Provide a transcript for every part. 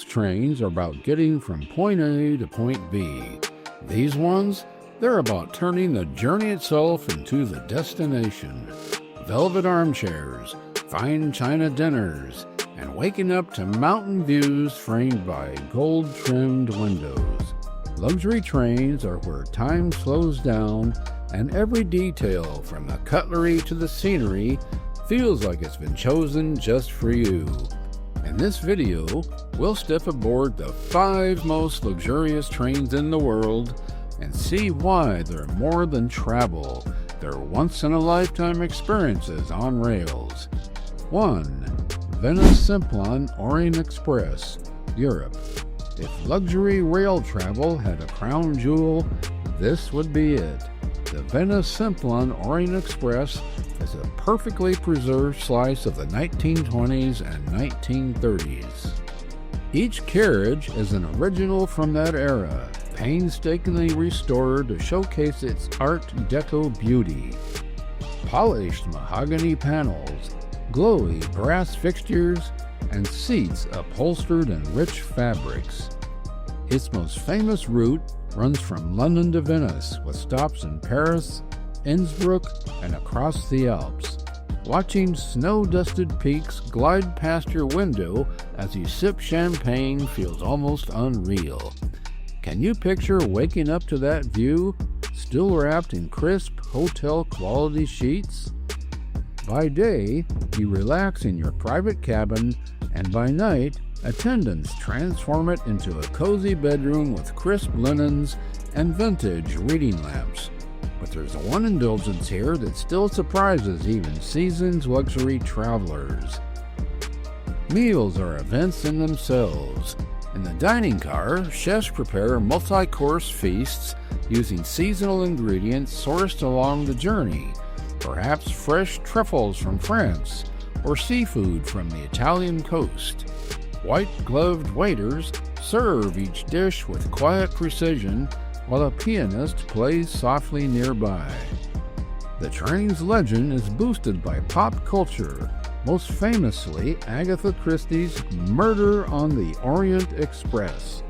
Trains are about getting from point A to point B. These ones, they're about turning the journey itself into the destination. Velvet armchairs, fine china dinners, and waking up to mountain views framed by gold-trimmed windows. Luxury trains are where time slows down and every detail from the cutlery to the scenery feels like it's been chosen just for you. In this video, we'll step aboard the 5 most luxurious trains in the world and see why they're more than travel. They're once-in-a-lifetime experiences on rails. 1. Venice Simplon Orient Express, Europe. If luxury rail travel had a crown jewel, this would be it. The Venice Simplon Orient Express is a perfectly preserved slice of the 1920s and 1930s. Each carriage is an original from that era, painstakingly restored to showcase its Art Deco beauty. Polished mahogany panels, glowy brass fixtures, and seats upholstered in rich fabrics. Its most famous route runs from London to Venice, with stops in Paris, Innsbruck, and across the Alps. Watching snow-dusted peaks glide past your window as you sip champagne feels almost unreal. Can you picture waking up to that view, still wrapped in crisp hotel-quality sheets? By day, you relax in your private cabin, and by night, attendants transform it into a cozy bedroom with crisp linens and vintage reading lamps. But there's one indulgence here that still surprises even seasoned luxury travelers. Meals are events in themselves. In the dining car, chefs prepare multi-course feasts using seasonal ingredients sourced along the journey, perhaps fresh truffles from France or seafood from the Italian coast. White-gloved waiters serve each dish with quiet precision while a pianist plays softly nearby. The train's legend is boosted by pop culture, most famously Agatha Christie's Murder on the Orient Express.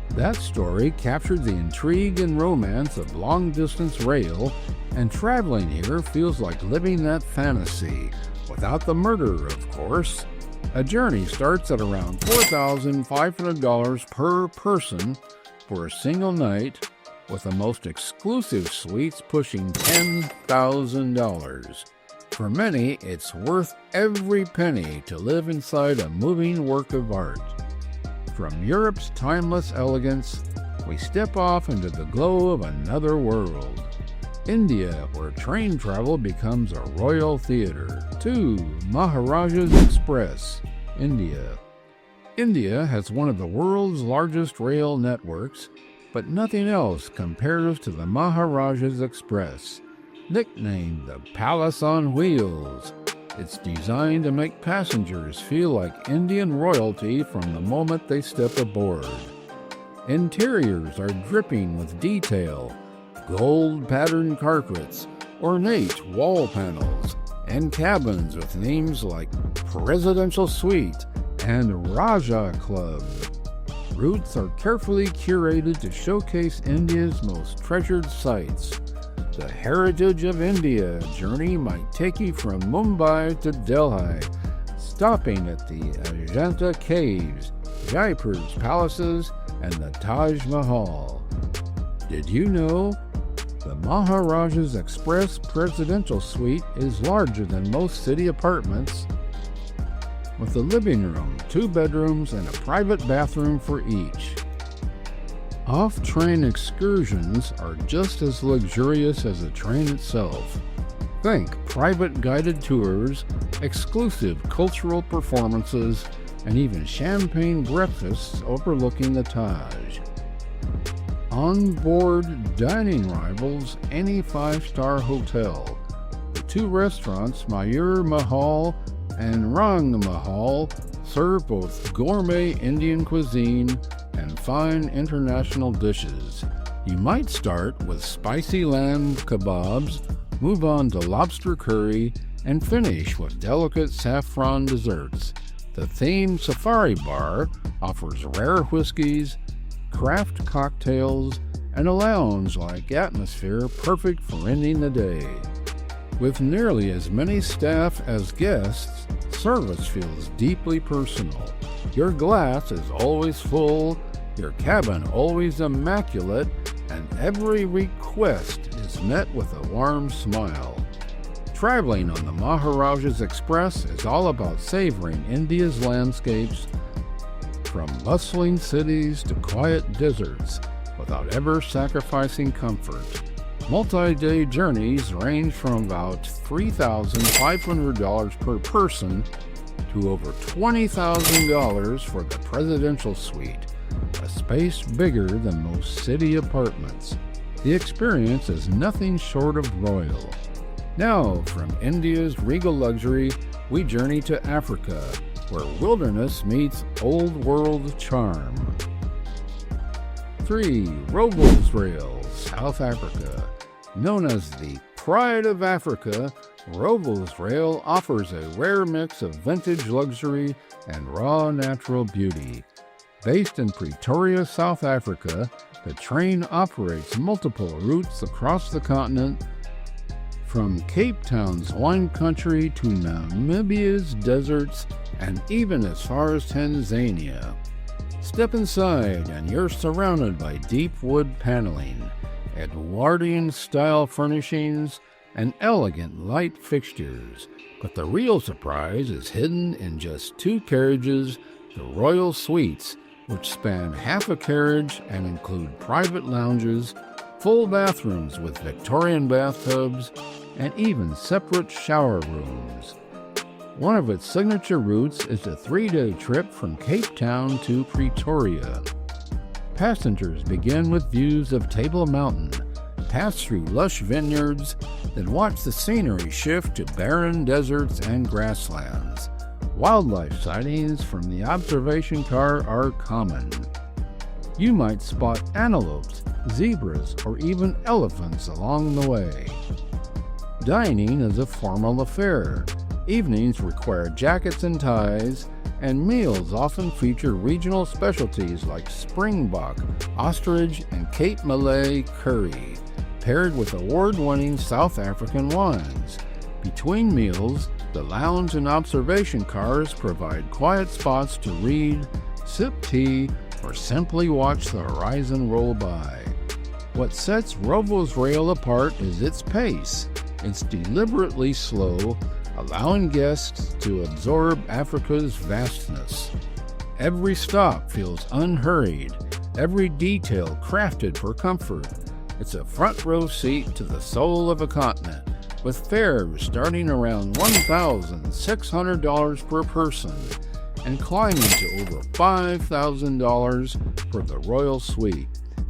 That story captured the intrigue and romance of long-distance rail, and traveling here feels like living that fantasy, without the murder, of course. A journey starts at around $4,500 per person for a single night, with the most exclusive suites pushing $10,000. For many, it's worth every penny to live inside a moving work of art. From Europe's timeless elegance, we step off into the glow of another world. India, where train travel becomes a royal theater. 2. Maharaja's Express, India. India has one of the world's largest rail networks, but nothing else compares to the Maharaja's Express. Nicknamed the Palace on Wheels, it's designed to make passengers feel like Indian royalty from the moment they step aboard. Interiors are dripping with detail, gold-patterned carpets, ornate wall panels, and cabins with names like Presidential Suite and Raja Club. Routes are carefully curated to showcase India's most treasured sites. The Heritage of India journey might take you from Mumbai to Delhi, stopping at the Ajanta Caves, Jaipur's palaces, and the Taj Mahal. Did you know? The Maharaja's Express Presidential Suite is larger than most city apartments, with a living room, 2 bedrooms, and a private bathroom for each. Off-train excursions are just as luxurious as the train itself. Think private guided tours, exclusive cultural performances, and even champagne breakfasts overlooking the Taj. On-board dining rivals any 5-star hotel. The 2 restaurants, Mayur Mahal and Rang Mahal, serve both gourmet Indian cuisine and fine international dishes. You might start with spicy lamb kebabs, move on to lobster curry, and finish with delicate saffron desserts. The themed Safari Bar offers rare whiskeys, craft cocktails, and a lounge-like atmosphere perfect for ending the day. With nearly as many staff as guests, service feels deeply personal. Your glass is always full, your cabin always immaculate, and every request is met with a warm smile. Traveling on the Maharaja's Express is all about savoring India's landscapes, from bustling cities to quiet deserts, without ever sacrificing comfort. Multi-day journeys range from about $3,500 per person to over $20,000 for the Presidential Suite, a space bigger than most city apartments. The experience is nothing short of royal. Now, from India's regal luxury, we journey to Africa, where wilderness meets old world charm. 3. Rovelsrail, South Africa. Known as the Pride of Africa, Rovelsrail offers a rare mix of vintage luxury and raw natural beauty. Based in Pretoria, South Africa, the train operates multiple routes across the continent, from Cape Town's wine country to Namibia's deserts and even as far as Tanzania. Step inside and you're surrounded by deep wood paneling, Edwardian-style furnishings, and elegant light fixtures. But the real surprise is hidden in just 2 carriages, the Royal Suites, which span half a carriage and include private lounges, full bathrooms with Victorian bathtubs, and even separate shower rooms. One of its signature routes is a 3-day trip from Cape Town to Pretoria. Passengers begin with views of Table Mountain, pass through lush vineyards, then watch the scenery shift to barren deserts and grasslands. Wildlife sightings from the observation car are common. You might spot antelopes, zebras, or even elephants along the way. Dining is a formal affair. Evenings require jackets and ties, and meals often feature regional specialties like springbok, ostrich, and Cape Malay curry, paired with award-winning South African wines. Between meals, the lounge and observation cars provide quiet spots to read, sip tea, or simply watch the horizon roll by. What sets Rovelsrail apart is its pace. It's deliberately slow, allowing guests to absorb Africa's vastness. Every stop feels unhurried, every detail crafted for comfort. It's a front row seat to the soul of a continent, with fares starting around $1,600 per person and climbing to over $5,000 for the Royal Suite.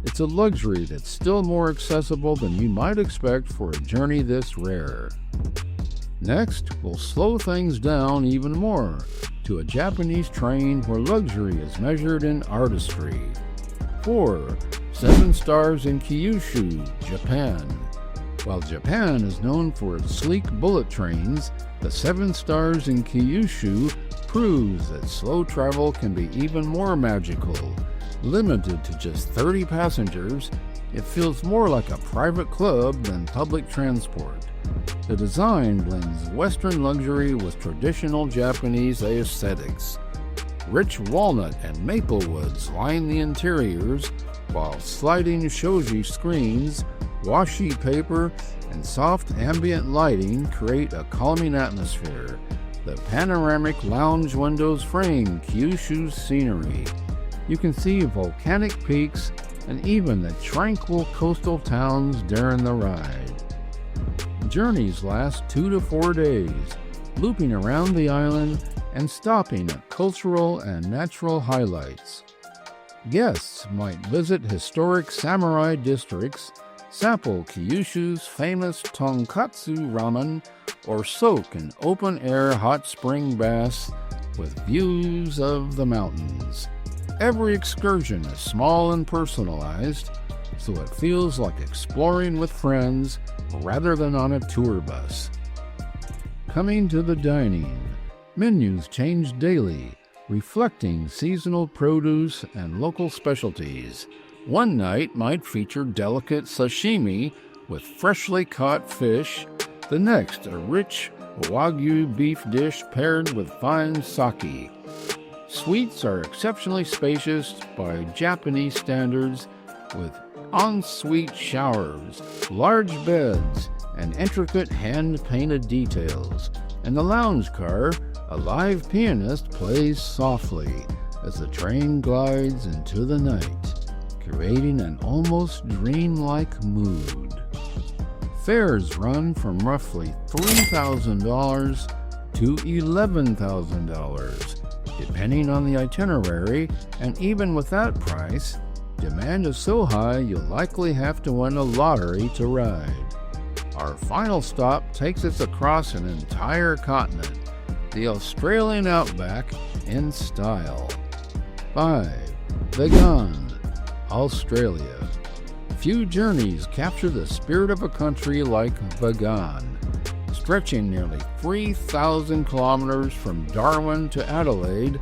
It's a luxury that's still more accessible than you might expect for a journey this rare. Next, we'll slow things down even more to a Japanese train where luxury is measured in artistry. 4. 7 stars in Kyushu, Japan. While Japan is known for its sleek bullet trains, the 7 stars in Kyushu proves that slow travel can be even more magical. Limited to just 30 passengers, it feels more like a private club than public transport. The design blends Western luxury with traditional Japanese aesthetics. Rich walnut and maple woods line the interiors, while sliding shoji screens, washi paper, and soft ambient lighting create a calming atmosphere. The panoramic lounge windows frame Kyushu's scenery. You can see volcanic peaks and even the tranquil coastal towns during the ride. Journeys last 2 to 4 days, looping around the island and stopping at cultural and natural highlights. Guests might visit historic samurai districts, sample Kyushu's famous tonkatsu ramen, or soak in open-air hot spring baths with views of the mountains. Every excursion is small and personalized, so it feels like exploring with friends rather than on a tour bus. Coming to the dining, menus change daily, reflecting seasonal produce and local specialties. One night might feature delicate sashimi with freshly caught fish, the next a rich Wagyu beef dish paired with fine sake. Suites are exceptionally spacious by Japanese standards, with ensuite showers, large beds, and intricate hand-painted details. In the lounge car, a live pianist plays softly as the train glides into the night, creating an almost dreamlike mood. Fares run from roughly $3,000 to $11,000, depending on the itinerary, and even with that price, demand is so high you'll likely have to win a lottery to ride. Our final stop takes us across an entire continent, the Australian outback in style. 5. Vegan, Australia. Few journeys capture the spirit of a country like Vegan. Stretching nearly 3,000 kilometers from Darwin to Adelaide,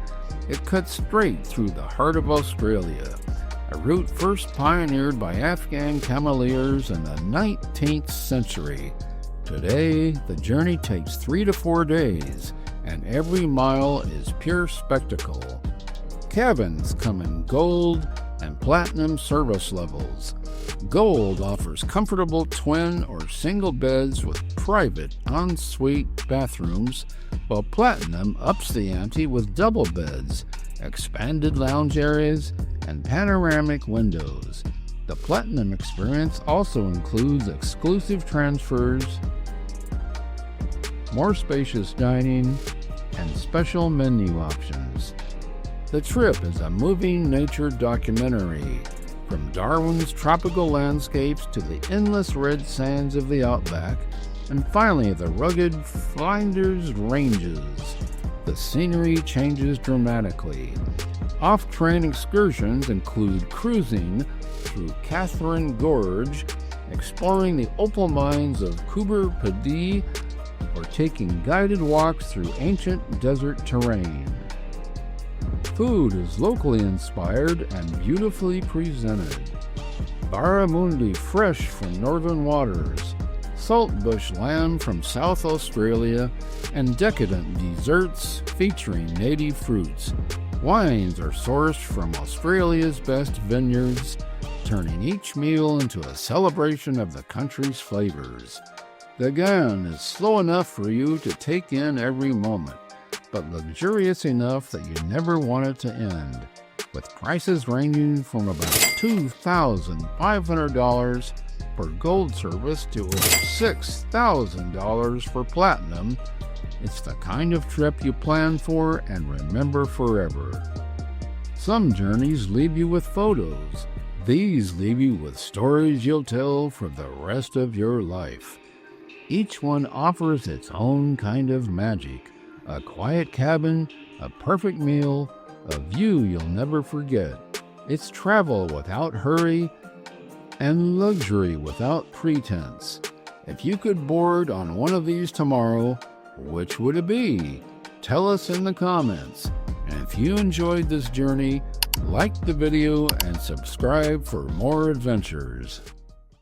it cuts straight through the heart of Australia, a route first pioneered by Afghan cameleers in the 19th century. Today, the journey takes 3 to 4 days, and every mile is pure spectacle. Cabins come in gold and platinum service levels. Gold offers comfortable twin or single beds with private ensuite bathrooms, while platinum ups the ante with double beds, expanded lounge areas, and panoramic windows. The platinum experience also includes exclusive transfers, more spacious dining, and special menu options. The trip is a moving nature documentary, from Darwin's tropical landscapes to the endless red sands of the outback, and finally the rugged Flinders Ranges. The scenery changes dramatically. Off-train excursions include cruising through Catherine Gorge, exploring the opal mines of Coober Pedy, or taking guided walks through ancient desert terrain. Food is locally inspired and beautifully presented. Barramundi fresh from northern waters, saltbush lamb from South Australia, and decadent desserts featuring native fruits. Wines are sourced from Australia's best vineyards, turning each meal into a celebration of the country's flavors. Vegan is slow enough for you to take in every moment, but luxurious enough that you never want it to end, with prices ranging from about $2,500 for gold service to over $6,000 for platinum. It's the kind of trip you plan for and remember forever. Some journeys leave you with photos. These leave you with stories you'll tell for the rest of your life. Each one offers its own kind of magic. A quiet cabin, a perfect meal, a view you'll never forget. It's travel without hurry and luxury without pretense. If you could board on one of these tomorrow, which would it be? Tell us in the comments. And if you enjoyed this journey, like the video and subscribe for more adventures.